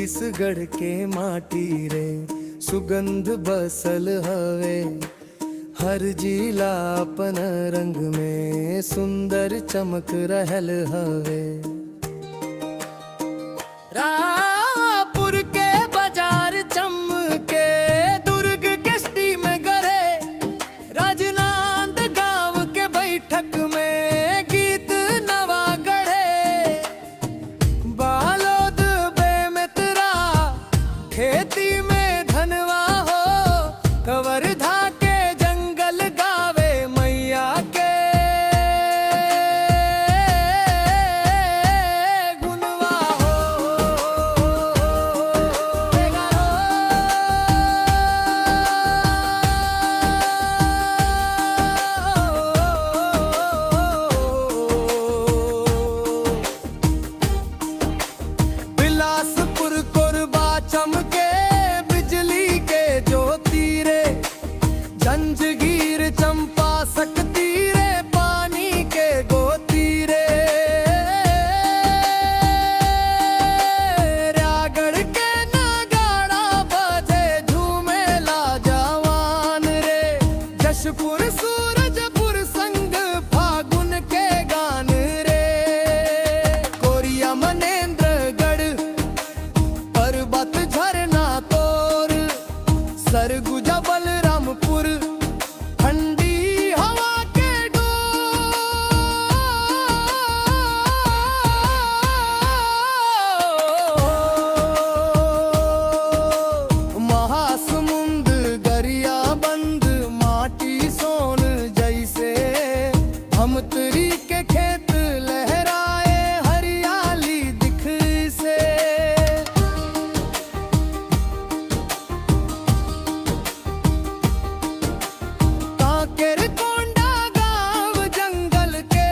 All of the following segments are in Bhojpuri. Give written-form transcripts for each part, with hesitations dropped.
छत्तीसगढ़ के माटी रे सुगंध बसल हवे। हर जिला अपन रंग में सुंदर चमक रहल हवे। रायपुर के बाजार चमके, दुर्ग के सिटी में गरे, राजनांदगांव के बैठक में गीत नवा गढ़े। बालोद बेमेतरा खेती में धनवा हो, कवर्धा के जंगल गावे मैया के गुणवा हो। बिलासपुर कोरबा चमके, बिजली के ज्योति रे, जंजगीर चंपा सकती रे, पानी के गोती रे। रायगढ़ के नगाड़ा बजे झूमेला जवान रे। जशपुर सूरजपुर संग फागुन के गान रे। कोरिया मनेंद्रगढ़ पर्वत झरना तोर, सरगुजा बलरामपुर ठंडी हवा के डोर। महासमुंद गरियाबंद माटी सोन जैसे, हम तरी के खेत लहराए हरियाली दिख से। कांकेर कोंडा गांव जंगल के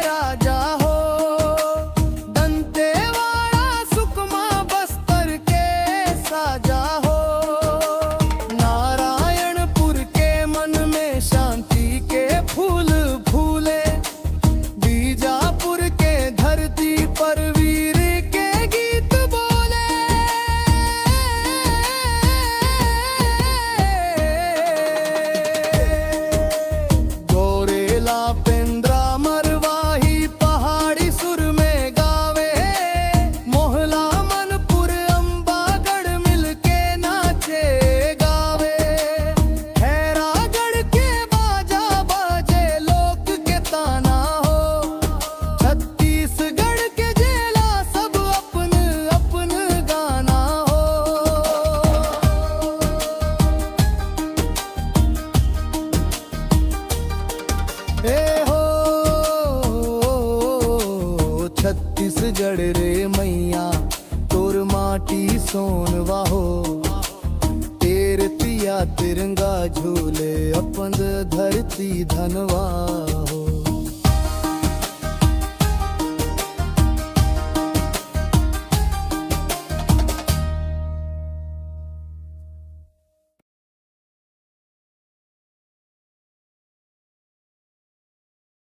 राजा हो, दंतेवाड़ा सुकमा बस्तर के साजा हो। नारायणपुर के मन में शांति के फूल फूले, बीजापुर के धरती पर वीर के गीत बोले। गोरेला पेंद्रा मरवाही पहाड़ी सुर में गावे। मोहला मनपुर अंबागढ़ मिलके नाचे गावे। हैरागढ़ के बाजा बाजे लोक के ताना हो, छत्तीसगढ़ के जेला सब अपन अपन गाना हो। ए हो छत्तीसगढ़ रे मैया, तोर माटी सोनवा हो। तेर तिया तिरंगा झूले अपन धरती धनवा हो।